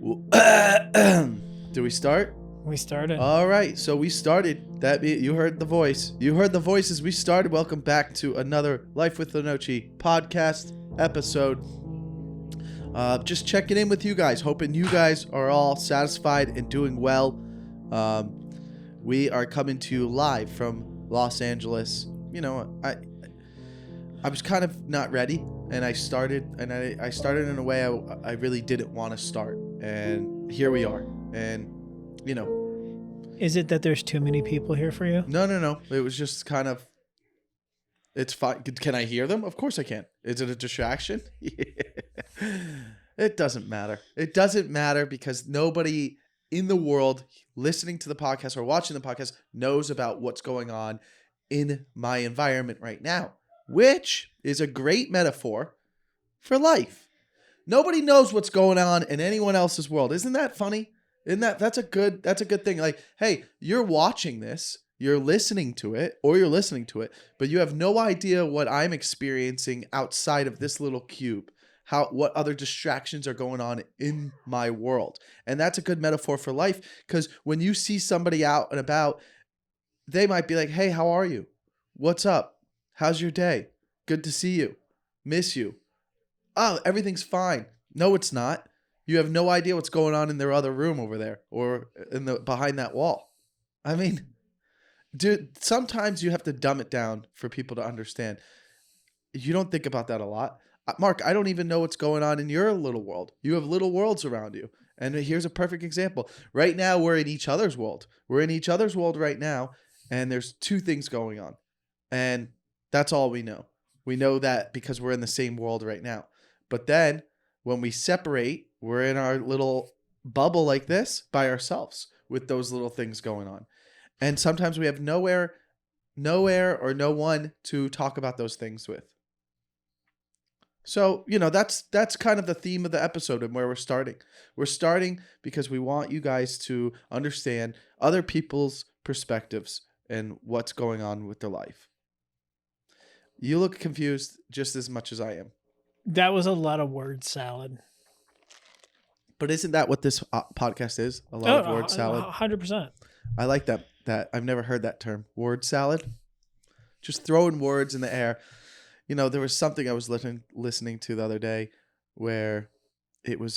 Do we start? We started. All right, so we started. You heard the voice. You heard the voices. We started. Welcome back to another Life with Lenoci podcast episode. Just checking in with you guys, hoping you guys are all satisfied and doing well. We are coming to you live from Los Angeles. You know, I was kind of not ready, and I started in a way I really didn't want to start, and here we are. And you know, is it that there's too many people here for you? No. It was just kind of. It's fine. Can I hear them? Of course I can. Is it a distraction? It doesn't matter. It doesn't matter because nobody in the world listening to the podcast or watching the podcast knows about what's going on in my environment right now, which is a great metaphor for life. Nobody knows what's going on in anyone else's world. Isn't that funny? That's a good thing. Like, hey, you're watching this, you're listening to it, but you have no idea what I'm experiencing outside of this little cube. What other distractions are going on in my world. And that's a good metaphor for life, because when you see somebody out and about, they might be like, hey, how are you? What's up? How's your day? Good to see you. Miss you. Oh, everything's fine. No, it's not. You have no idea what's going on in their other room over there or behind that wall. I mean, dude, sometimes you have to dumb it down for people to understand. You don't think about that a lot. Mark, I don't even know what's going on in your little world. You have little worlds around you. And here's a perfect example. Right now, we're in each other's world. We're in each other's world right now, and there's two things going on. And that's all we know. We know that because we're in the same world right now. But then when we separate, we're in our little bubble like this by ourselves with those little things going on. And sometimes we have nowhere or no one to talk about those things with. So, you know, that's kind of the theme of the episode and where we're starting. We're starting because we want you guys to understand other people's perspectives and what's going on with their life. You look confused just as much as I am. That was a lot of word salad. But isn't that what this podcast is? A lot of word salad? 100%. I like that. I've never heard that term. Word salad? Just throwing words in the air. You know, there was something I was listening to the other day where it was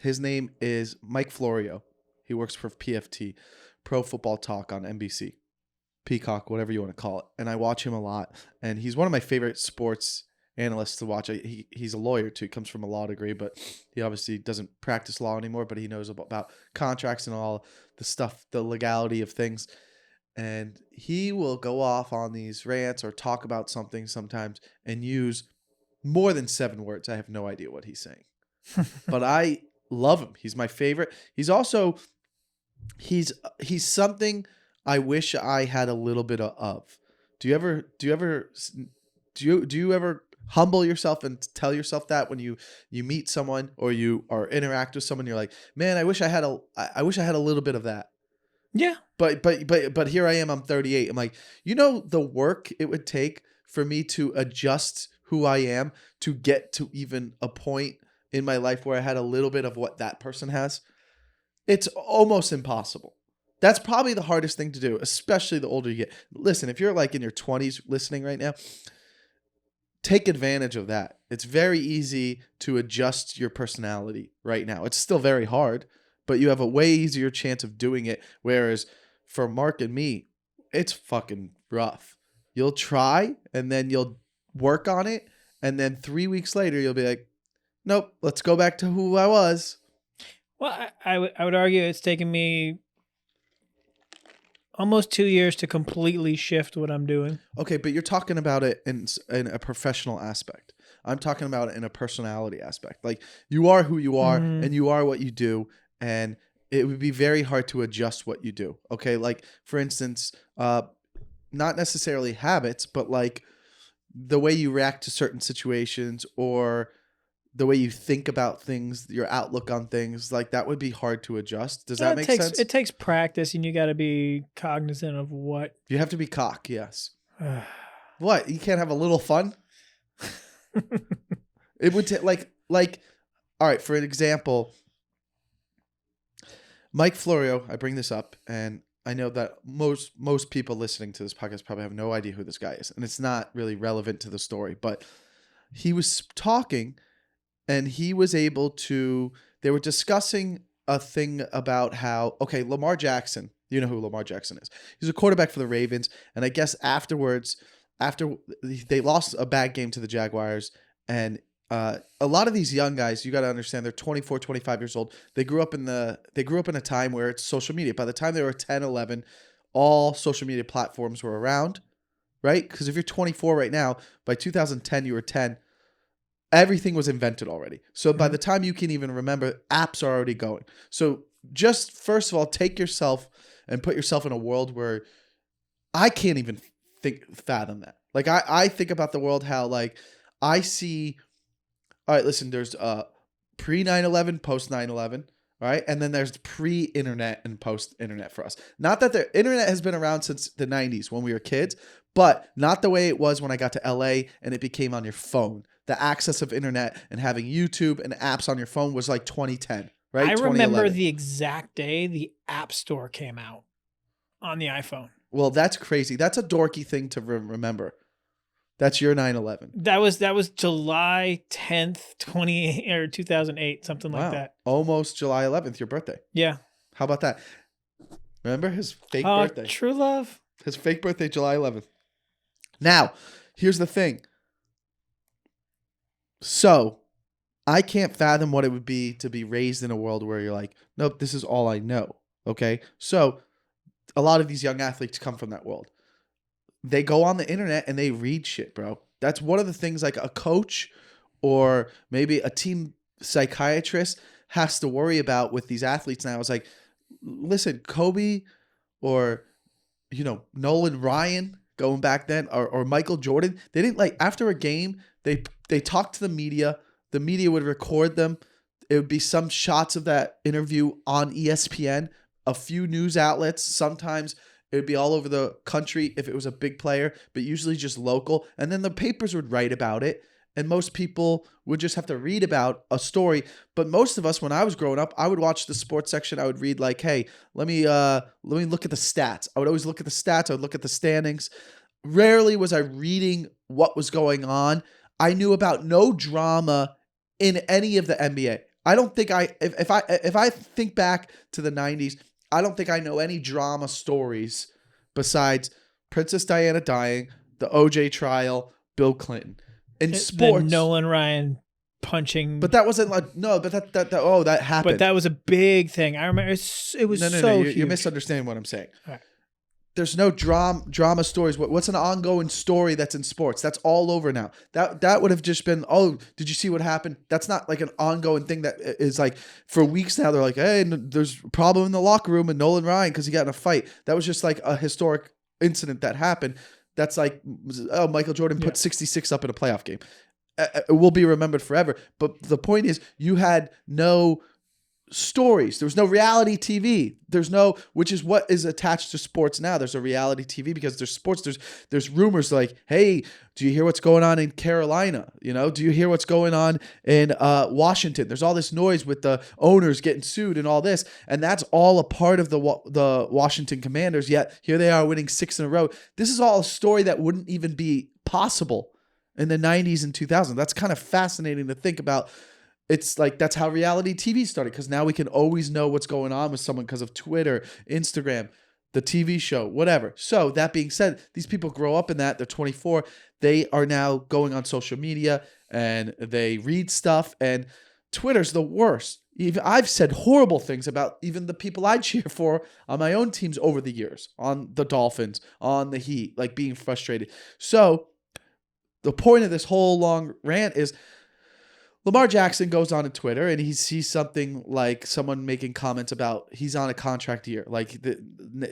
his name is Mike Florio. He works for PFT, Pro Football Talk on NBC, Peacock, whatever you want to call it. And I watch him a lot. And he's one of my favorite sports analysts to watch. He's a lawyer too. He comes from a law degree, but he obviously doesn't practice law anymore, but he knows about contracts and all the stuff, the legality of things. And he will go off on these rants or talk about something sometimes and use more than 7 words. I have no idea what he's saying. But I love him. He's my favorite. He's also he's something I wish I had a little bit of. Do you ever humble yourself and tell yourself that when you meet someone or you or interact with someone, you're like, "Man, I wish I had a little bit of that." Yeah. But here I am, I'm 38. I'm like, you know, the work it would take for me to adjust who I am to get to even a point in my life where I had a little bit of what that person has. It's almost impossible. That's probably the hardest thing to do, especially the older you get. Listen, if you're like in your 20s listening right now, take advantage of that. It's very easy to adjust your personality right now. It's still very hard, but you have a way easier chance of doing it. Whereas for Mark and me, it's fucking rough. You'll try and then you'll work on it. And then 3 weeks later, you'll be like, nope, let's go back to who I was. Well, I would argue it's taken me almost 2 years to completely shift what I'm doing. Okay, but you're talking about it in a professional aspect. I'm talking about it in a personality aspect. Like, you are who you are and you are what you do. And it would be very hard to adjust what you do. Okay. Like, for instance, not necessarily habits, but like the way you react to certain situations or the way you think about things, your outlook on things, like that would be hard to adjust. Does that make sense? It takes practice and you got to be cognizant of what. You have to be cock. Yes. What? You can't have a little fun? It would take like all right, for an example, Mike Florio, I bring this up, and I know that most people listening to this podcast probably have no idea who this guy is, and it's not really relevant to the story, but he was talking, and he was able to, they were discussing a thing about how, okay, Lamar Jackson, you know who Lamar Jackson is. He's a quarterback for the Ravens, and I guess afterwards, after they lost a bad game to the Jaguars, and a lot of these young guys, you got to understand, they're 24, 25 years old. They grew up in a time where it's social media. By the time they were 10, 11, all social media platforms were around, right? Because if you're 24 right now, by 2010, you were 10. Everything was invented already. So by the time you can even remember, apps are already going. So just first of all, take yourself and put yourself in a world where I can't even fathom that. Like I think about the world how like I see. All right, listen, there's pre 9/11, post 9/11, right? And then there's pre-internet and post-internet for us. Not that the internet has been around since the 90s when we were kids, but not the way it was when I got to LA and it became on your phone. The access of internet and having YouTube and apps on your phone was like 2010, right? I remember 2011. the exact day the App Store came out on the iPhone. Well, that's crazy. That's a dorky thing to remember. That's your 9/11. That was July 10th, 2008, something like that. Almost July 11th, your birthday. Yeah. How about that? Remember his fake birthday? True love. His fake birthday, July 11th. Now, here's the thing. So, I can't fathom what it would be to be raised in a world where you're like, nope, this is all I know. Okay? So, a lot of these young athletes come from that world. They go on the internet and they read shit, bro. That's one of the things like a coach or maybe a team psychiatrist has to worry about with these athletes now. It's like, listen, Kobe or, Nolan Ryan going back then or Michael Jordan, they didn't like after a game, they talked to the media. The media would record them. It would be some shots of that interview on ESPN, a few news outlets, sometimes it would be all over the country if it was a big player, but usually just local. And then the papers would write about it. And most people would just have to read about a story. But most of us, when I was growing up, I would watch the sports section. I would read like, hey, let me look at the stats. I would always look at the stats. I would look at the standings. Rarely was I reading what was going on. I knew about no drama in any of the NBA. I don't think if I think back to the 90s, I don't think I know any drama stories besides Princess Diana dying, the OJ trial, Bill Clinton. In sports, the Nolan Ryan punching. But that wasn't like that happened. But that was a big thing. I remember it was no. huge. You're misunderstanding what I'm saying. All right. There's no drama stories. What's an ongoing story that's in sports? That's all over now. That would have just been, oh, did you see what happened? That's not like an ongoing thing that is like for weeks now. They're like, hey, there's a problem in the locker room and Nolan Ryan because he got in a fight. That was just like a historic incident that happened. That's like, oh, Michael Jordan put 66 up in a playoff game. It will be remembered forever. But the point is, you had no stories. There was no reality TV. Which is what is attached to sports now. There's a reality TV because there's sports. There's rumors like, hey, do you hear what's going on in Carolina? Do you hear what's going on in Washington? There's all this noise with the owners getting sued and all this, and that's all a part of the Washington Commanders. Yet here they are winning 6 in a row. This is all a story that wouldn't even be possible in the 90s and 2000s. That's kind of fascinating to think about. It's like that's how reality TV started because now we can always know what's going on with someone because of Twitter, Instagram, the TV show, whatever. So that being said, these people grow up in that. They're 24. They are now going on social media and they read stuff. And Twitter's the worst. I've said horrible things about even the people I cheer for on my own teams over the years, on the Dolphins, on the Heat, like being frustrated. So the point of this whole long rant is Lamar Jackson goes on Twitter and he sees something like someone making comments about he's on a contract year. Like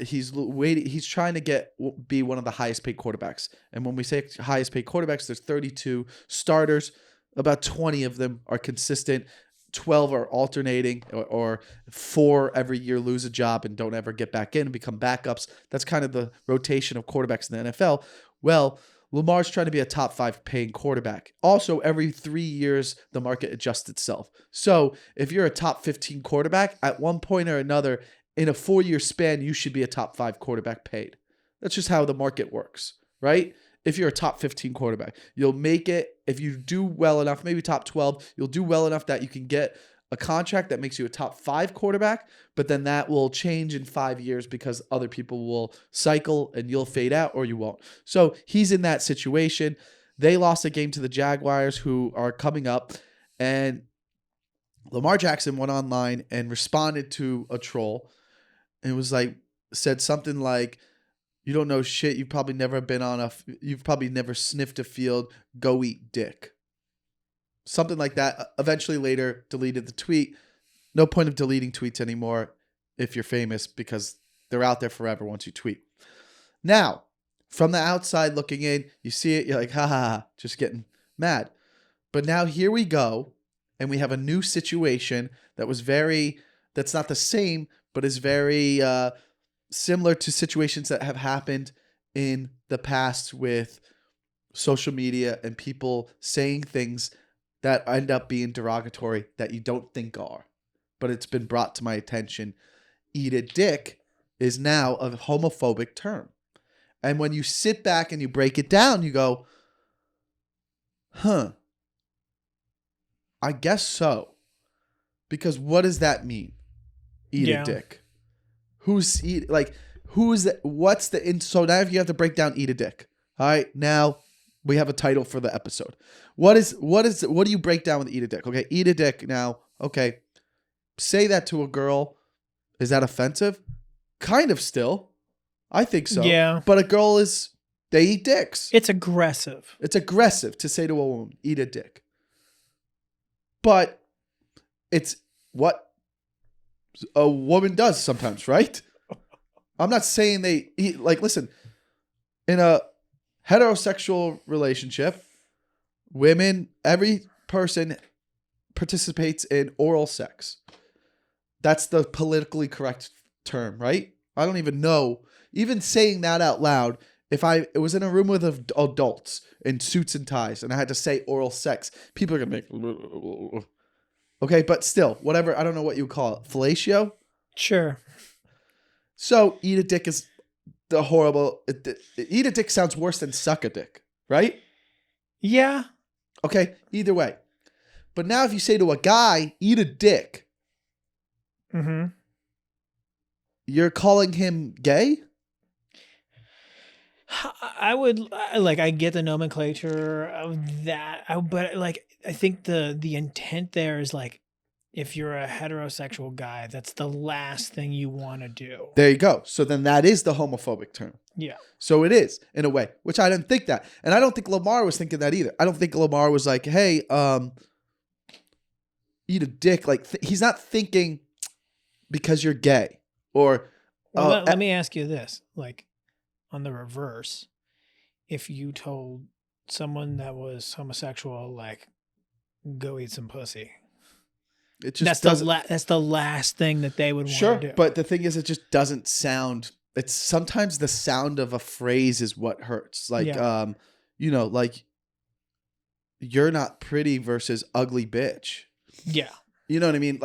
he's waiting. He's trying to be one of the highest paid quarterbacks. And when we say highest paid quarterbacks, there's 32 starters. About 20 of them are consistent. 12 are alternating or 4 every year lose a job and don't ever get back in and become backups. That's kind of the rotation of quarterbacks in the NFL. Well, Lamar's trying to be a top 5 paying quarterback. Also, every 3 years, the market adjusts itself. So if you're a top 15 quarterback, at one point or another, in a 4-year span, you should be a top 5 quarterback paid. That's just how the market works, right? If you're a top 15 quarterback, you'll make it. If you do well enough, maybe top 12, you'll do well enough that you can get a contract that makes you a top 5 quarterback, but then that will change in 5 years because other people will cycle and you'll fade out or you won't. So he's in that situation. They lost a game to the Jaguars, who are coming up, and Lamar Jackson went online and responded to a troll and was like, said something like, "You don't know shit. You've probably never sniffed a field. Go eat dick." Something like that. Eventually later deleted the tweet. No point of deleting tweets anymore if you're famous, because they're out there forever once you tweet. Now, from the outside looking in, you see it, you're like, ha ha ha, just getting mad. But now here we go, and we have a new situation that's not the same, but is very similar to situations that have happened in the past with social media and people saying things that end up being derogatory that you don't think are. But it's been brought to my attention. Eat a dick is now a homophobic term. And when you sit back and you break it down, you go, I guess so. Because what does that mean? Eat a dick. What's the, so now if you have to break down eat a dick. All right, now we have a title for the episode. What do you break down with eat a dick? Okay, eat a dick now. Okay, say that to a girl. Is that offensive? Kind of still. I think so. Yeah. But a girl they eat dicks. It's aggressive. It's aggressive to say to a woman, eat a dick. But it's what a woman does sometimes, right? I'm not saying they eat, listen, in a heterosexual relationship, every person participates in oral sex. That's the politically correct term, right? I don't even know. Even saying that out loud, if it was in a room with adults in suits and ties and I had to say oral sex, people are going to make... Okay, but still, whatever. I don't know what you would call it. Fellatio? Sure. So eat a dick is the horrible... Eat a dick sounds worse than suck a dick, right? Yeah. Okay, either way. But now if you say to a guy, eat a dick, you're calling him gay? I get the nomenclature of that, but I think the intent there is if you're a heterosexual guy, that's the last thing you want to do. There you go. So then that is the homophobic term. Yeah. So it is, in a way, which I didn't think that. And I don't think Lamar was thinking that either. I don't think Lamar was like, hey, eat a dick. He's not thinking because you're gay or... Well, let me ask you this. On the reverse, if you told someone that was homosexual, go eat some pussy. It just that's the last thing that they would want to do. Sure, but the thing is, it just doesn't sound... It's sometimes the sound of a phrase is what hurts. You're not pretty versus ugly bitch. Yeah. You know what I mean?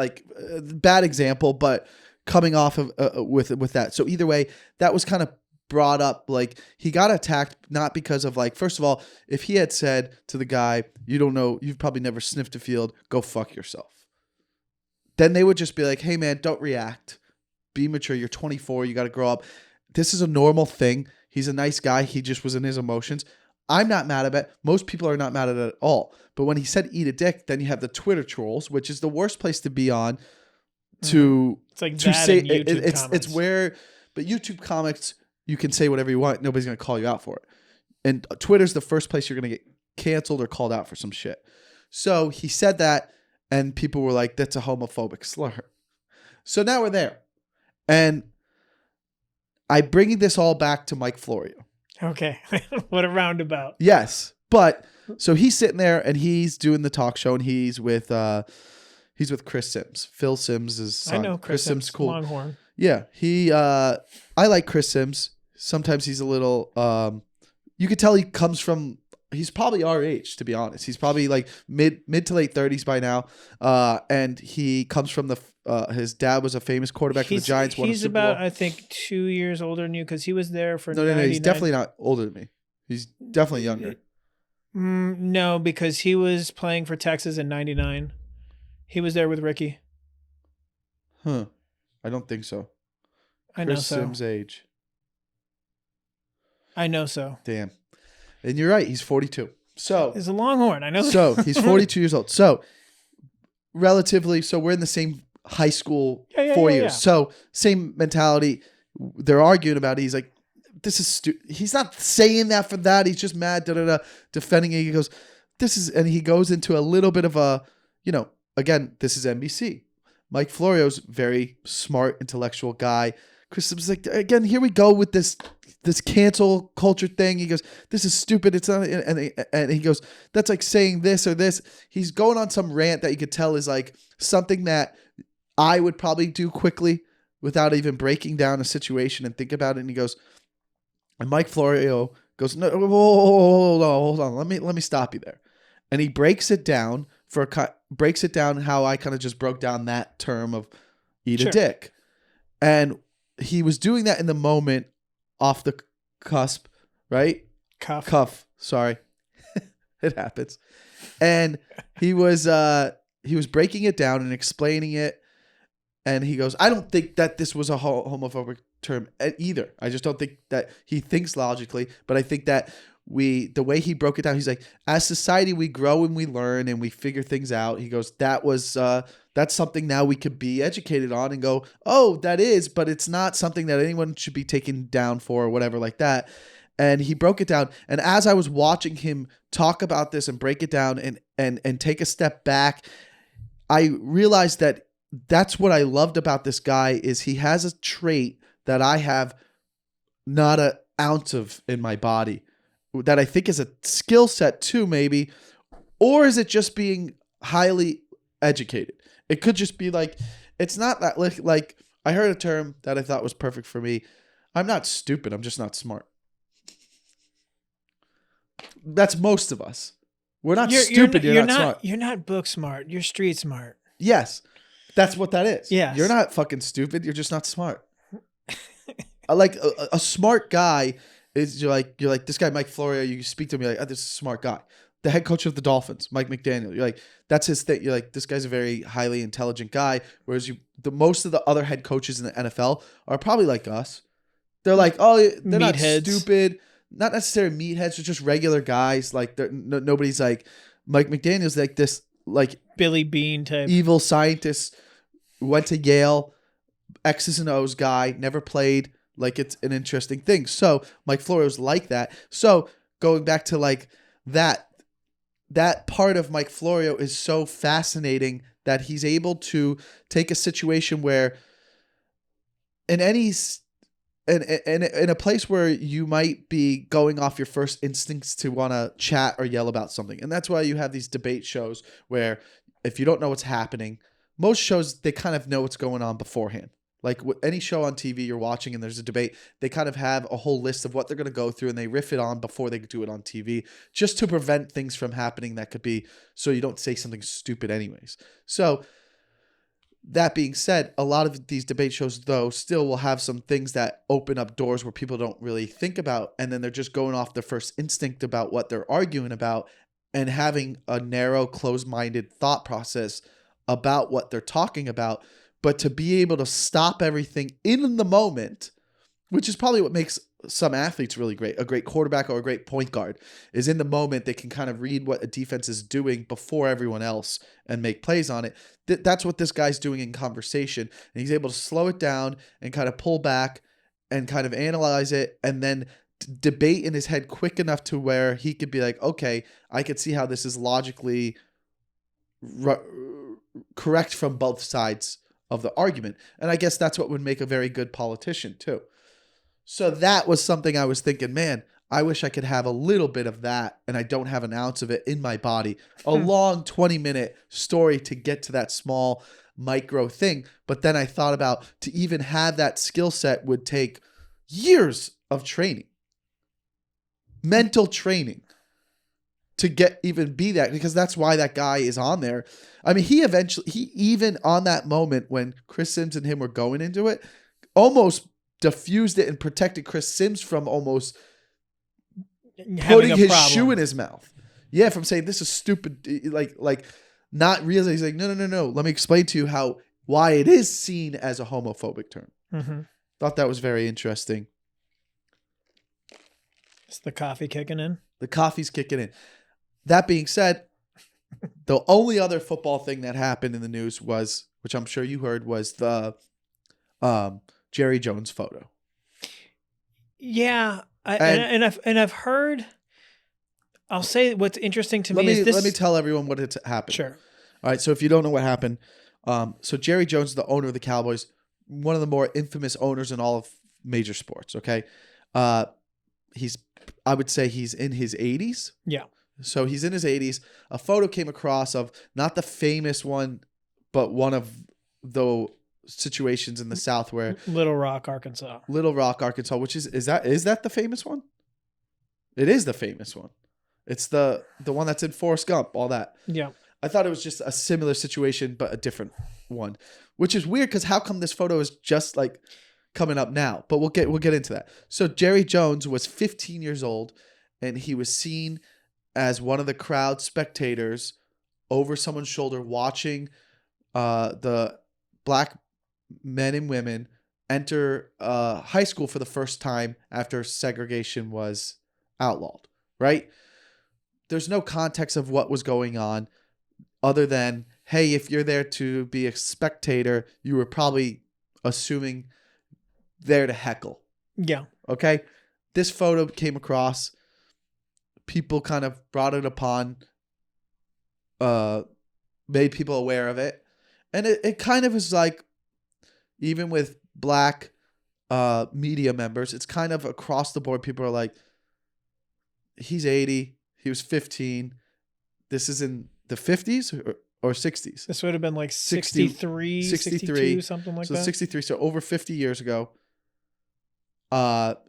Bad example, but coming off of with that. So either way, that was kind of brought up. He got attacked not because of first of all, if he had said to the guy, you don't know, you've probably never sniffed a field, go fuck yourself. Then they would just be like, hey man, don't react. Be mature. You're 24. You got to grow up. This is a normal thing. He's a nice guy. He just was in his emotions. I'm not mad at it. Most people are not mad at it at all. But when he said eat a dick, then you have the Twitter trolls, which is the worst place to be on. It's like to that say in YouTube comments. It's where, but YouTube comments, you can say whatever you want. Nobody's going to call you out for it. And Twitter's the first place you're going to get canceled or called out for some shit. So he said that, and people were like, that's a homophobic slur. So now we're there. And I'm bringing this all back to Mike Florio. Okay. What a roundabout. Yes. But so he's sitting there and he's doing the talk show and he's with Chris Sims. Phil Sims is son. I know Chris Sims, cool. Longhorn. Yeah. I like Chris Sims. Sometimes he's a little you could tell he comes from. He's probably our age, to be honest. He's probably like mid to late 30s by now, and he comes from the. His dad was a famous quarterback for the Giants. Won a He's Super about, Bowl. I think, 2 years older than you because he was there for No. He's definitely not older than me. He's definitely younger. No, because he was playing for Texas in '99. He was there with Ricky. Huh? I don't think so. I know Chris so. Sims' age. I know so. Damn. And you're right. He's 42. So He's a Longhorn. I know. So he's 42 years old. So relatively, so we're in the same high school 4 years. Yeah. So same mentality. They're arguing about it. He's like, this is he's not saying that for that. He's just mad, defending it. He goes, and he goes into a little bit of a, again, this is NBC. Mike Florio's very smart, intellectual guy. Chris was like, again, here we go with this cancel culture thing. He goes, this is stupid. It's not, and he goes, that's like saying this or this. He's going on some rant that you could tell is like something that I would probably do quickly without even breaking down a situation and think about it. And he goes, and Mike Florio goes, no, hold on. Let me stop you there. And he breaks it down how I kind of just broke down that term of eat a dick. And he was doing that in the moment off the cusp, right? Cuff. Sorry. It happens. And he was breaking it down and explaining it. And he goes, I don't think that this was a homophobic term either. I just don't think that he thinks logically, but I think that the way he broke it down, he's like, as society, we grow and we learn and we figure things out. He goes, that's something now we could be educated on and go, oh, that is, but it's not something that anyone should be taken down for or whatever like that. And he broke it down. And as I was watching him talk about this and break it down and take a step back, I realized that that's what I loved about this guy is he has a trait that I have not an ounce of in my body that I think is a skill set too, maybe. Or is it just being highly educated? It could just be like, it's not that like I heard a term that I thought was perfect for me. I'm not stupid. I'm just not smart. That's most of us. We're not stupid. You're not smart. You're not book smart. You're street smart. Yes. That's what that is. Yes. You're not fucking stupid. You're just not smart. Like a smart guy is you're like this guy Mike Florio. You speak to him, you're like, oh, this is a smart guy. The head coach of the Dolphins, Mike McDaniel. You're like, that's his thing. You're like, this guy's a very highly intelligent guy. Whereas most of the other head coaches in the NFL are probably like us. They're like, oh, they're not stupid. Not necessarily meatheads. They're just regular guys. Like nobody's like Mike McDaniel's like this like Billy Bean type evil scientist. Went to Yale, X's and O's guy, never played. Like it's an interesting thing. So Mike Florio's like that. So going back to like that part of Mike Florio is so fascinating that he's able to take a situation where in a place where you might be going off your first instincts to want to chat or yell about something. And that's why you have these debate shows where if you don't know what's happening, most shows, they kind of know what's going on beforehand. Like any show on TV you're watching and there's a debate, they kind of have a whole list of what they're going to go through and they riff it on before they do it on TV just to prevent things from happening that could be so you don't say something stupid anyways. So that being said, a lot of these debate shows, though, still will have some things that open up doors where people don't really think about. And then they're just going off their first instinct about what they're arguing about and having a narrow, closed-minded thought process about what they're talking about, but to be able to stop everything in the moment, which is probably what makes some athletes really great. A great quarterback or a great point guard is in the moment they can kind of read what a defense is doing before everyone else and make plays on it. That's what this guy's doing in conversation. And he's able to slow it down and kind of pull back and kind of analyze it and then debate in his head quick enough to where he could be like, okay, I could see how this is logically correct from both sides of the argument. And I guess that's what would make a very good politician too. So that was something I was thinking, man, I wish I could have a little bit of that and I don't have an ounce of it in my body. A long 20-minute story to get to that small micro thing. But then I thought about to even have that skill set would take years of training. mental training to even be that, because that's why that guy is on there. I mean, he even on that moment when Chris Sims and him were going into it, almost diffused it and protected Chris Sims from almost putting his shoe in his mouth. Yeah, from saying this is stupid, like not realizing. He's like, no. Let me explain to you why it is seen as a homophobic term. Mm-hmm. Thought that was very interesting. Is the coffee kicking in? The coffee's kicking in. That being said, the only other football thing that happened in the news was, which I'm sure you heard, was the Jerry Jones photo. Yeah, I've heard. I'll say what's interesting to me is this. Let me tell everyone what had happened. Sure. All right. So if you don't know what happened, so Jerry Jones, the owner of the Cowboys, one of the more infamous owners in all of major sports. Okay, I would say he's in his 80s. Yeah. So he's in his 80s. A photo came across of not the famous one, but one of the situations in the South where Little Rock, Arkansas, which is that the famous one? It is the famous one. It's the one that's in Forrest Gump, all that. Yeah. I thought it was just a similar situation, but a different one, which is weird because how come this photo is just like coming up now? But we'll get into that. So Jerry Jones was 15 years old, and he was seen as one of the crowd spectators over someone's shoulder watching the black men and women enter high school for the first time after segregation was outlawed, right? There's no context of what was going on other than, hey, if you're there to be a spectator, you were probably assuming there to heckle. Yeah. Okay? This photo came across. People kind of brought it upon, made people aware of it. And it kind of is like, even with black media members, it's kind of across the board. People are like, he's 80. He was 15. This is in the 50s or 60s? This would have been like 63, 62, something like that. So 63. So over 50 years ago,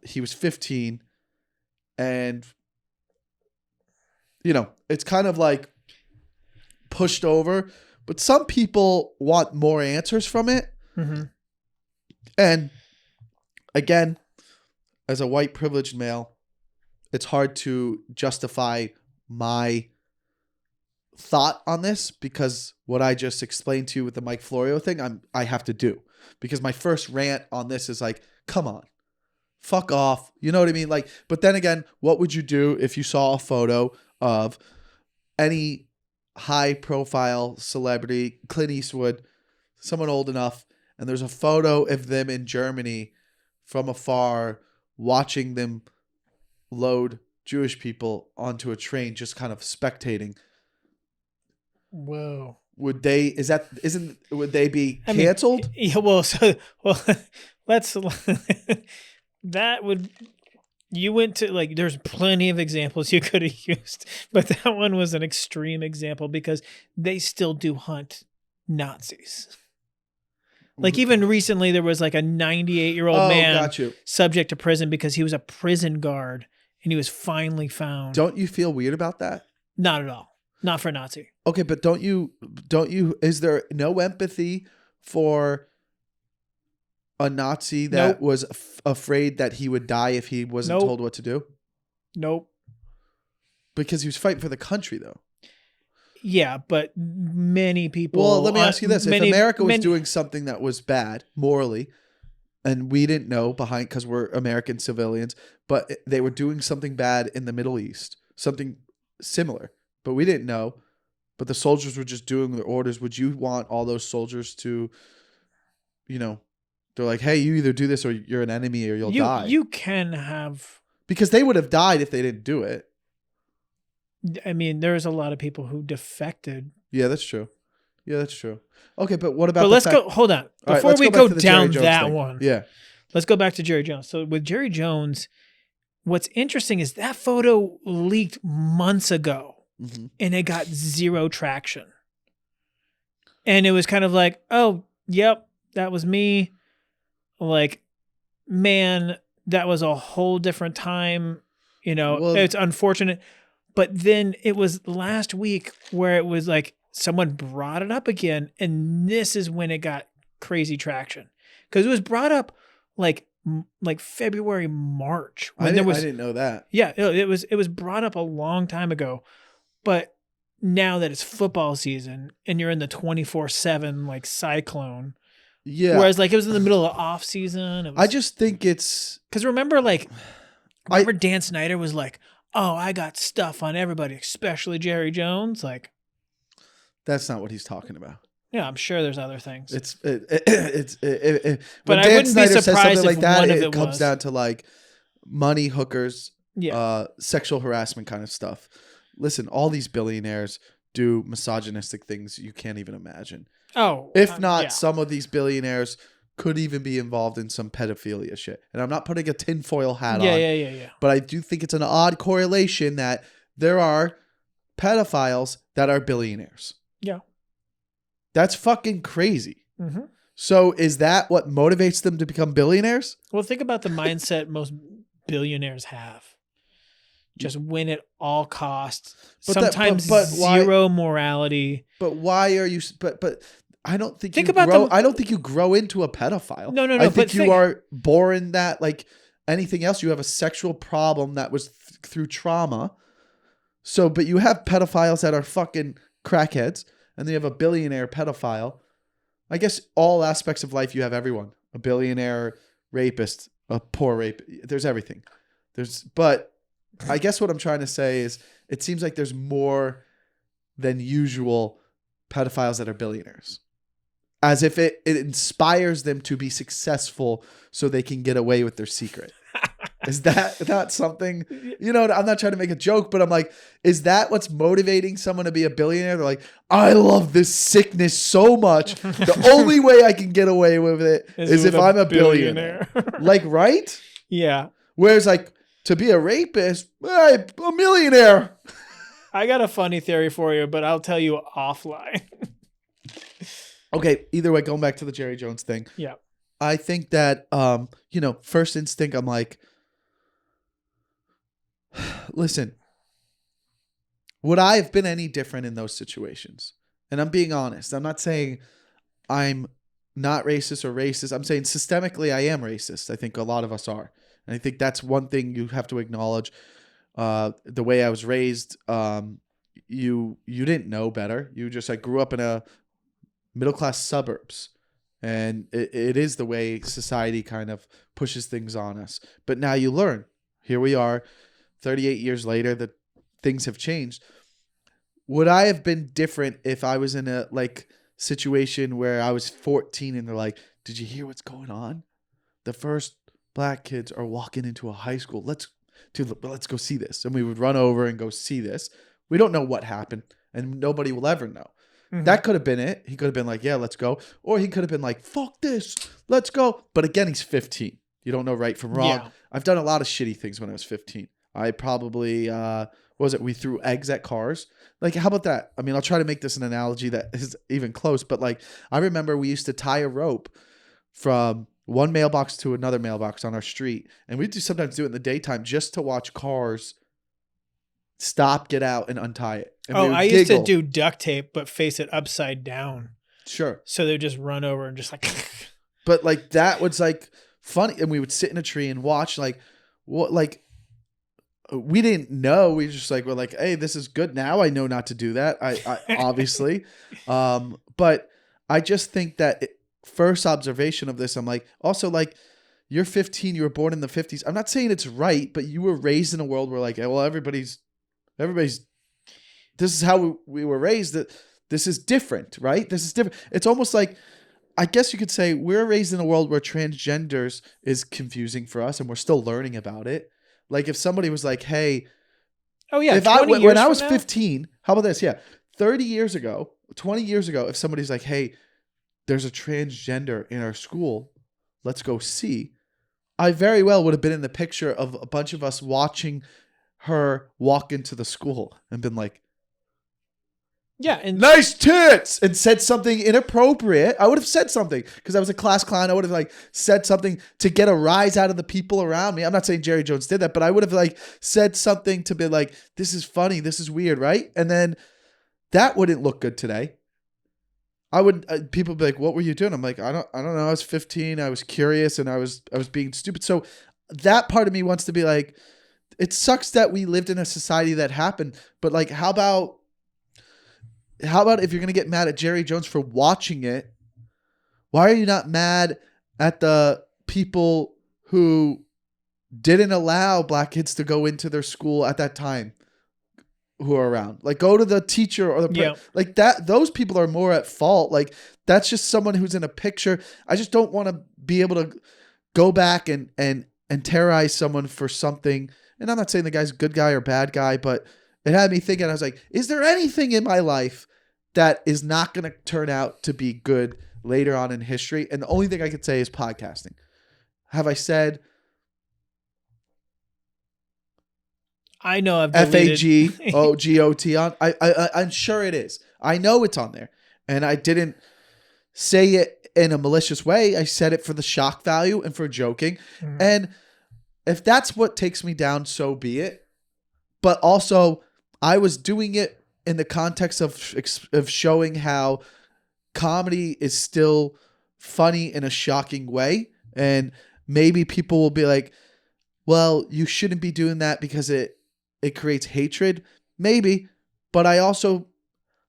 he was 15. And, you know, it's kind of like pushed over. But some people want more answers from it. Mm-hmm. And again, as a white privileged male, it's hard to justify my thought on this because what I just explained to you with the Mike Florio thing, I have to do. Because my first rant on this is like, come on, fuck off. You know what I mean? Like, but then again, what would you do if you saw a photo of any high profile celebrity, Clint Eastwood, someone old enough, and there's a photo of them in Germany from afar watching them load Jewish people onto a train, just kind of spectating. Whoa. Would they be canceled? I mean, yeah, let's that would, you went to, like, there's plenty of examples you could have used, but that one was an extreme example because they still do hunt Nazis. Like, even recently, there was like a 98-year-old man subject to prison because he was a prison guard and he was finally found. Don't you feel weird about that? Not at all. Not for a Nazi. Okay, but don't you, is there no empathy for a Nazi that was afraid that he would die if he wasn't told what to do? Nope. Because he was fighting for the country, though. Yeah, but many people... Well, let me ask you this. If America was doing something that was bad morally, and we didn't know because we're American civilians, but they were doing something bad in the Middle East, something similar, but we didn't know, but the soldiers were just doing their orders, would you want all those soldiers to, you know, they're like, hey, you either do this or you're an enemy or you'll die. You can have... Because they would have died if they didn't do it. I mean, there's a lot of people who defected. Yeah, that's true. Okay, but what about? But let's go. Hold on. Before we go down that one, yeah, let's go back to Jerry Jones. So with Jerry Jones, what's interesting is that photo leaked months ago, and it got zero traction. And it was kind of like, oh, yep, that was me. Like, man, that was a whole different time. You know, Well, it's unfortunate. But then it was last week where it was like someone brought it up again. And this is when it got crazy traction. Because it was brought up like February, March. I didn't know that. Yeah, it was brought up a long time ago. But now that it's football season and you're in the 24/7 like cyclone. Yeah. Whereas like it was in the middle of off season. I just think it's because remember Dan Snyder was like, "Oh, I got stuff on everybody, especially Jerry Jones." Like, that's not what he's talking about. yeah, I'm sure there's other things. But But I Dan wouldn't be Snyder says surprised something if like that, one of it it comes was. down to like money, hookers, Yeah. sexual harassment kind of stuff. Listen, all these billionaires do misogynistic things you can't even imagine. Oh, If not, yeah. some of these billionaires could even be involved in some pedophilia shit. And I'm not putting a tinfoil hat on. Yeah. But I do think it's an odd correlation that there are pedophiles that are billionaires. Yeah. That's fucking crazy. Mm-hmm. So is that what motivates them to become billionaires? Well, think about the mindset most billionaires have. Just win at all costs. Sometimes zero morality. But why are you? But I don't think I don't think you grow into a pedophile. No. I think you are born that like anything else. You have a sexual problem that was through trauma. So, but you have pedophiles that are fucking crackheads, and then you have a billionaire pedophile. I guess all aspects of life you have everyone. A billionaire rapist, a poor rape. There's everything. But I guess what I'm trying to say is it seems like there's more than usual pedophiles that are billionaires. As if it inspires them to be successful so they can get away with their secret. Is that not something, I'm not trying to make a joke, but I'm like, is that what's motivating someone to be a billionaire? They're like, I love this sickness so much. The only way I can get away with it is if I'm a billionaire. Like, right? Yeah. Whereas like to be a rapist, a millionaire. I got a funny theory for you, but I'll tell you offline. Okay, either way, going back to the Jerry Jones thing. Yeah. I think that, first instinct, I'm like, listen, would I have been any different in those situations? And I'm being honest. I'm not saying I'm not racist or racist. I'm saying systemically I am racist. I think a lot of us are. And I think that's one thing you have to acknowledge. The way I was raised, you didn't know better. You just grew up in a middle-class suburbs. And it is the way society kind of pushes things on us. But now you learn. Here we are, 38 years later, that things have changed. Would I have been different if I was in a situation where I was 14 and they're like, did you hear what's going on? The first black kids are walking into a high school. Let's go see this. And we would run over and go see this. We don't know what happened, and nobody will ever know. Mm-hmm. That could have been it. He could have been like, yeah, let's go. Or he could have been like, fuck this, let's go. But again, he's 15. You don't know right from wrong. Yeah. I've done a lot of shitty things when I was 15. I probably, we threw eggs at cars. Like, how about that? I mean, I'll try to make this an analogy that is even close. But I remember we used to tie a rope from one mailbox to another mailbox on our street. And we'd sometimes do it in the daytime just to watch cars stop, get out, and untie it. And I used to do duct tape, but face it upside down. Sure. So they'd just run over and just But that was funny. And we would sit in a tree and watch we didn't know. We just we're like, hey, this is good. Now I know not to do that. I obviously. But I just think that first observation of this, I'm like, also you're 15, you were born in the 50s. I'm not saying it's right, but you were raised in a world where everybody's, this is how we were raised. That this is different, right? This is different. It's almost like, I guess you could say we're raised in a world where transgenders is confusing for us and we're still learning about it. Like if somebody was like, hey, oh yeah, when I was 15, how about this? Yeah. 20 years ago, if somebody's like, hey, there's a transgender in our school, let's go see. I very well would have been in the picture of a bunch of us watching her walk into the school and been like, Yeah, and nice tits, and said something inappropriate, I would have said something because I was a class clown. I would have like said something to get a rise out of the people around me. I'm not saying Jerry Jones did that, but I would have like said something to be like, this is funny, this is weird, right? And then that wouldn't look good today. I would people would be like, what were you doing? I'm like, I don't know. I was 15. I was curious, and I was being stupid. So that part of me wants to be like, it sucks that we lived in a society that happened, but like, how about if you're going to get mad at Jerry Jones for watching it, why are you not mad at the people who didn't allow black kids to go into their school at that time who are around? Like, go to the teacher or like that. Those people are more at fault. Like, that's just someone who's in a picture. I just don't want to be able to go back and terrorize someone for something. And I'm not saying the guy's a good guy or bad guy, but it had me thinking. I was like, is there anything in my life that is not going to turn out to be good later on in history? And the only thing I could say is podcasting. Have I said I know I've deleted FAGOGOT on? I'm sure it is. I know it's on there. And I didn't say it in a malicious way. I said it for the shock value and for joking. Mm-hmm. And if that's what takes me down, so be it. But also, I was doing it in the context of showing how comedy is still funny in a shocking way. And maybe people will be like, well, you shouldn't be doing that because it creates hatred. Maybe. But I also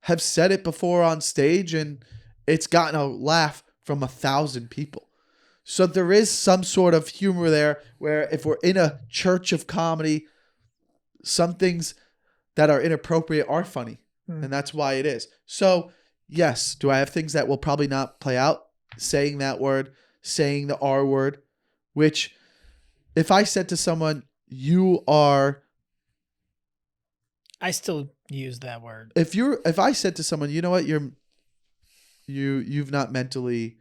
have said it before on stage, and it's gotten a laugh from 1,000 people. So there is some sort of humor there where if we're in a church of comedy, some things that are inappropriate are funny. And that's why it is. So yes, do I have things that will probably not play out? Saying that word, saying the R word, which if I said to someone, you are... I still use that word. If I said to someone, you know what, you've not mentally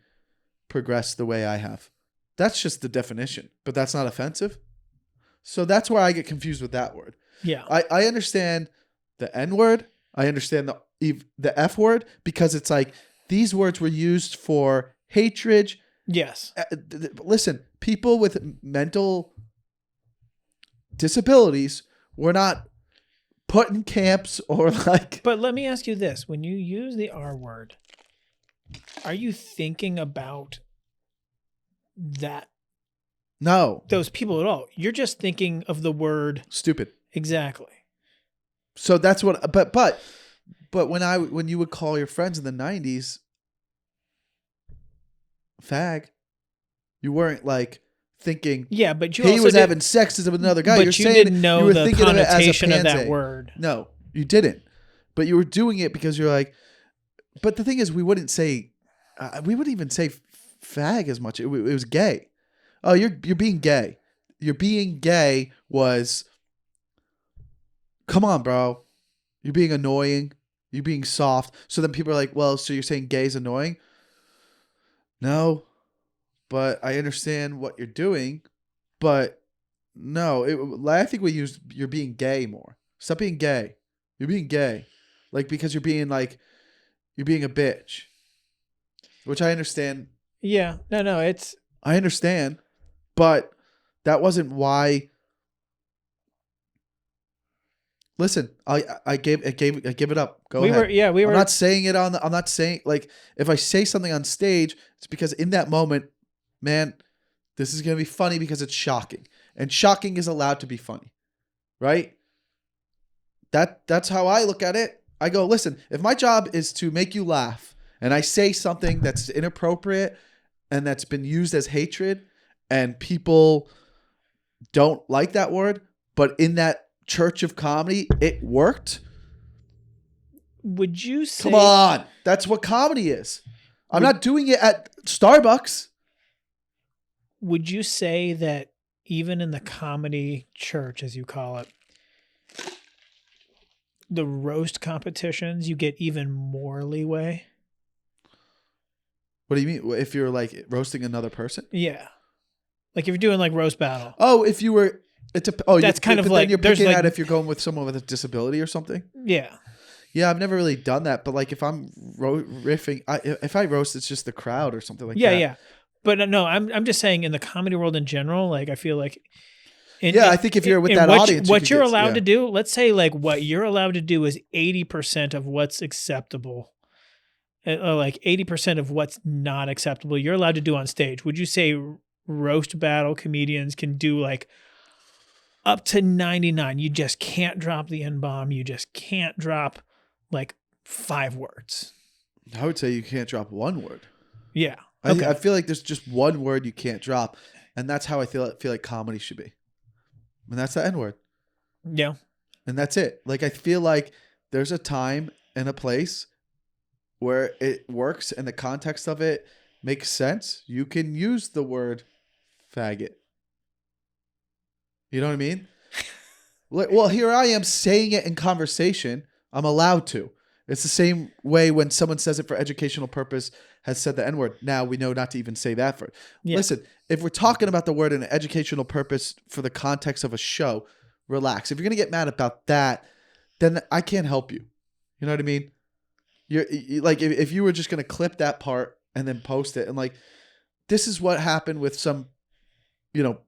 progressed the way I have. That's just the definition, but that's not offensive. So that's where I get confused with that word. Yeah. I understand the N word. I understand the F word because it's like these words were used for hatred. Yes. Listen, people with mental disabilities were not put in camps or like... But let me ask you this. When you use the R word, are you thinking about that? No. Those people at all? You're just thinking of the word... Stupid. Exactly. So that's what... But when you would call your friends in the 90s fag, you weren't like thinking... Yeah, but you he was having sex with another guy. But you're you saying didn't know you were the thinking connotation of that word. No, you didn't. But you were doing it because you're like... But the thing is, we wouldn't say... we wouldn't even say fag as much. It was gay. Oh, you're being gay. You're being gay was... Come on, bro. You're being annoying. You're being soft. So then people are like, well, so you're saying gay is annoying? No. But I understand what you're doing. But no. I think we use you're being gay more. Stop being gay. You're being gay. Like, because you're being a bitch. Which I understand. Yeah. No, it's... I understand. But that wasn't why... Listen, I gave it up. We were. I'm not saying it I'm not saying, like, if I say something on stage, it's because in that moment, man, this is going to be funny because it's shocking. And shocking is allowed to be funny. Right? That's how I look at it. I go, listen, if my job is to make you laugh and I say something that's inappropriate and that's been used as hatred and people don't like that word, but in that church of comedy, it worked. Would you say... Come on. That's what comedy is. I'm not doing it at Starbucks. Would you say that even in the comedy church, as you call it, the roast competitions, you get even more leeway? What do you mean? If you're like roasting another person? Yeah. Like if you're doing like roast battle. Oh, if you were... that's kind of like... Then you're picking out if you're going with someone with a disability or something? Yeah. Yeah, I've never really done that, but like if I'm riffing, if I roast, it's just the crowd or something like Yeah, that. yeah. But no, I'm just saying in the comedy world in general, like I feel like I think if you're with that audience, what you're allowed to do, let's say like what you're allowed to do is 80% of what's acceptable. Or like 80% of what's not acceptable, you're allowed to do on stage. Would you say roast battle comedians can do like up to 99? You just can't drop the N-bomb. You just can't drop like 5 words. I would say you can't drop one word. Yeah. Okay. I feel like there's just one word you can't drop, and that's how I feel like comedy should be. And that's the N-word. Yeah. And that's it. Like I feel like there's a time and a place where it works and the context of it makes sense. You can use the word faggot. You know what I mean? Well, here I am saying it in conversation. I'm allowed to. It's the same way when someone says it for educational purpose, has said the N-word. Now we know not to even say that for it. Yeah. Listen, if we're talking about the word in an educational purpose for the context of a show, relax. If you're going to get mad about that, then I can't help you. You know what I mean? You're like, if you were just going to clip that part and then post it, and like, this is what happened with some,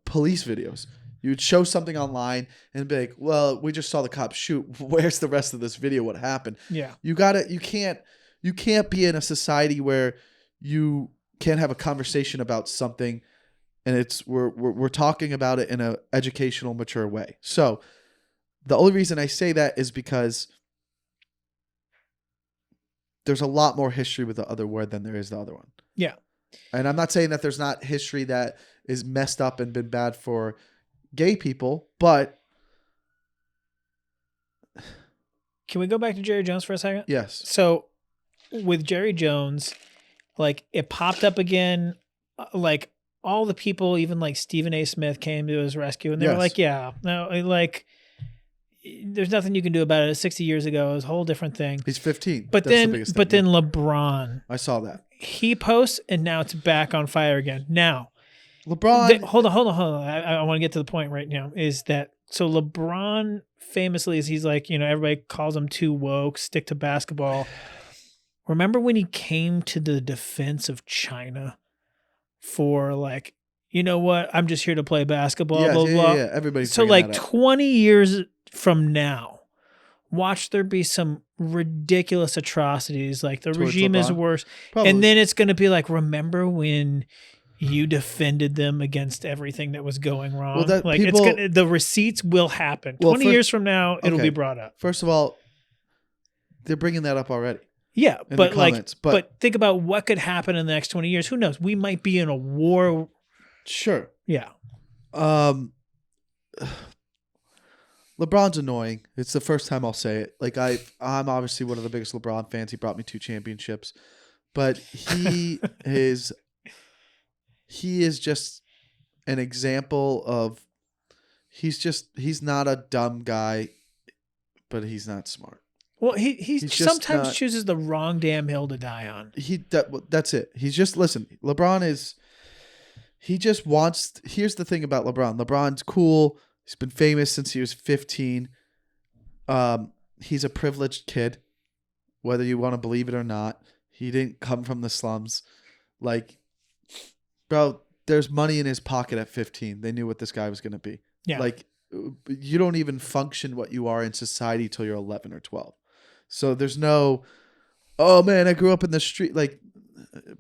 police videos. You would show something online and be like, well, we just saw the cops shoot. Where's the rest of this video? What happened? Yeah. You can't be in a society where you can't have a conversation about something and we're talking about it in an educational, mature way. So the only reason I say that is because there's a lot more history with the other word than there is the other one. Yeah. And I'm not saying that there's not history that is messed up and been bad for gay people, but can we go back to Jerry Jones for a second? Yes. So with Jerry Jones, like it popped up again, like all the people, even like Stephen A. Smith came to his rescue and they were like, yeah, no, like there's nothing you can do about it. 60 years ago, it was a whole different thing. He's 15. But then LeBron, I saw that. He posts and now it's back on fire again. Now, LeBron. Hold on. I want to get to the point right now is that, so LeBron famously he's like, everybody calls him too woke, stick to basketball. Remember when he came to the defense of China for like, you know what? I'm just here to play basketball. Yeah, blah, blah. Yeah. Everybody's so like 20 years from now, watch there be some ridiculous atrocities. Like the regime is worse. Probably. And then it's going to be like, remember when you defended them against everything that was going wrong? Well, like the receipts will happen. 20 years from now, it'll be brought up. First of all, they're bringing that up already. Yeah, but like, but think about what could happen in the next 20 years. Who knows? We might be in a war. Sure. Yeah. LeBron's annoying. It's the first time I'll say it. Like I'm obviously one of the biggest LeBron fans. He brought me 2 championships, but he is just an example of he's not a dumb guy, but he's not smart. Well, he sometimes chooses the wrong damn hill to die on. That's it. Listen, LeBron is, here's the thing about LeBron. LeBron's cool. He's been famous since he was 15. He's a privileged kid, whether you want to believe it or not. He didn't come from the slums. Like, bro, there's money in his pocket at 15. They knew what this guy was going to be. Yeah. Like, you don't even function what you are in society till you're 11 or 12. So there's no, oh man, I grew up in the street. Like,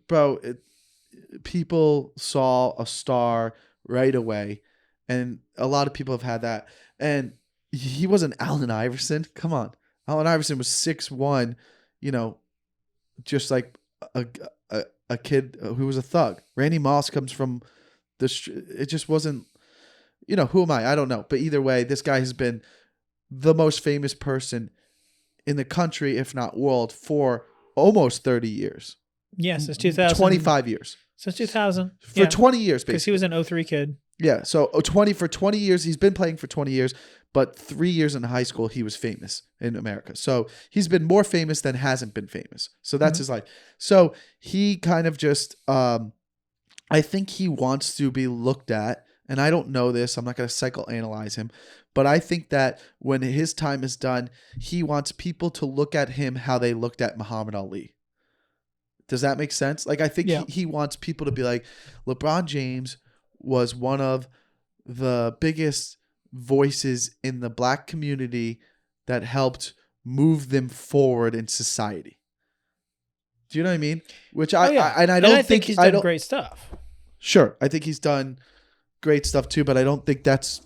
bro, people saw a star right away. And a lot of people have had that. And he wasn't Allen Iverson. Come on. Allen Iverson was 6'1", just like a kid who was a thug. Randy Moss comes from the street. It just wasn't, who am I? I don't know. But either way, this guy has been the most famous person in the country, if not world, for almost 30 years. Yes, since 2000. 25 years. Since 2000. For 20 years, basically. Because he was an 03 kid. Yeah, so 20 years. He's been playing for 20 years, but 3 years in high school, he was famous in America. So he's been more famous than hasn't been famous. So that's his life. So he kind of just, I think he wants to be looked at and I don't know this, I'm not going to psychoanalyze him, but I think that when his time is done, he wants people to look at him how they looked at Muhammad Ali. Does that make sense? Like, I think he wants people to be like, LeBron James was one of the biggest voices in the black community that helped move them forward in society. Do you know what I mean? Which I think he's done great stuff. Sure. I think he's done great stuff too, but I don't think that's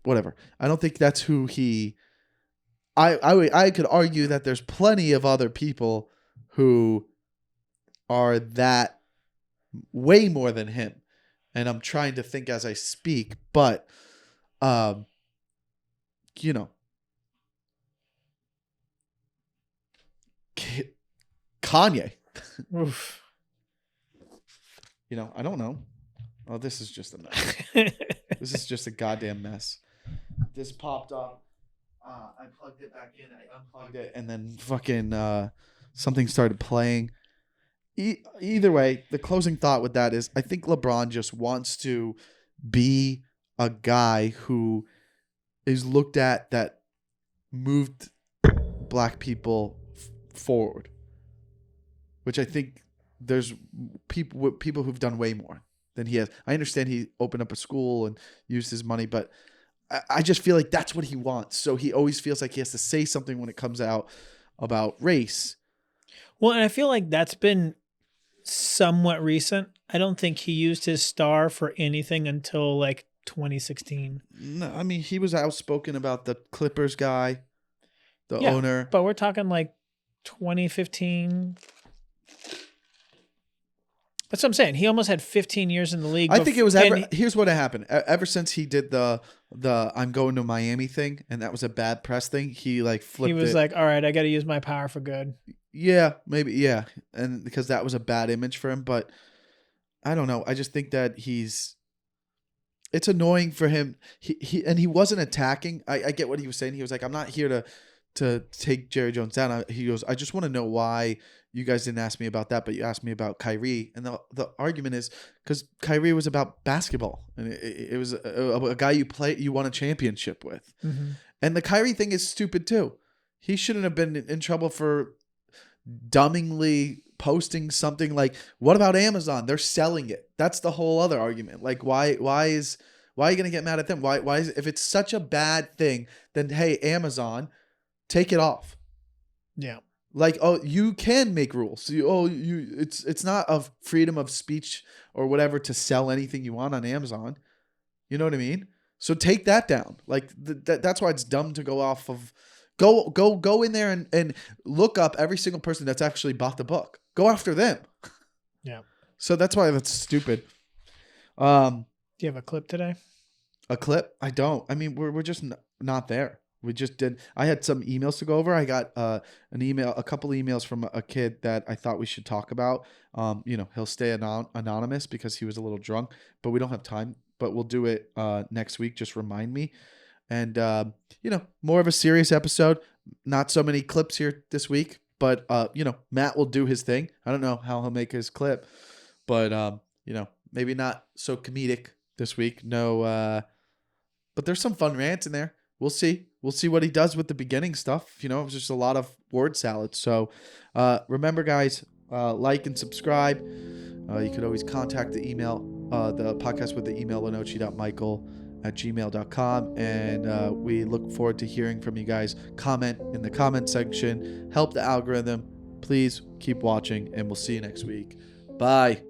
whatever. I don't think that's who he, I could argue that there's plenty of other people who are that way more than him. And I'm trying to think as I speak, but, you know, Kanye. Oof. You know, I don't know. Oh, this is just a mess. This is just a goddamn mess. This popped up. I plugged it back in. I unplugged it, and then fucking something started playing. Either way, the closing thought with that is I think LeBron just wants to be a guy who is looked at that moved black people forward, which I think there's people who've done way more than he has. I understand he opened up a school and used his money, but I just feel like that's what he wants. So he always feels like he has to say something when it comes out about race. Well, and I feel like that's been somewhat recent. I don't think he used his star for anything until like 2016. No, I mean, he was outspoken about the Clippers guy, the owner. But we're talking like 2015. That's what I'm saying. He almost had 15 years in the league. I think it was here's what happened. Ever since he did the I'm going to Miami thing, and that was a bad press thing, he like flipped it. He was like, all right, I got to use my power for good. Yeah, maybe. Yeah. And because that was a bad image for him, but I don't know. I just think that it's annoying for him. He wasn't attacking. I get what he was saying. He was like, I'm not here to take Jerry Jones down. He goes, I just want to know why you guys didn't ask me about that, but you asked me about Kyrie. And the argument is because Kyrie was about basketball, and it was a guy you won a championship with. Mm-hmm. And the Kyrie thing is stupid too. He shouldn't have been in trouble for dumbingly posting something like, what about Amazon? They're selling it. That's the whole other argument. Like, why are you going to get mad at them? Why is if it's such a bad thing, then hey, Amazon, take it off. Yeah. Like, oh, you can make rules. It's not of freedom of speech or whatever to sell anything you want on Amazon. You know what I mean? So take that down. Like that's why it's dumb to go off of. Go in there and look up every single person that's actually bought the book. Go after them. Yeah. So that's why that's stupid. Do you have a clip today? A clip? I don't. I mean, we're just not there. We just did. I had some emails to go over. I got a couple emails from a kid that I thought we should talk about. He'll stay anonymous because he was a little drunk, but we don't have time. But we'll do it next week. Just remind me. And, more of a serious episode. Not so many clips here this week. But, Matt will do his thing. I don't know how he'll make his clip. But, maybe not so comedic this week. No, but there's some fun rants in there. We'll see. We'll see what he does with the beginning stuff. It was just a lot of word salad. So, remember, guys, like and subscribe. You could always contact the podcast with the email, lenoci.michael@gmail.com. And we look forward to hearing from you guys. Comment in the comment section. Help the algorithm. Please keep watching, and we'll see you next week. Bye.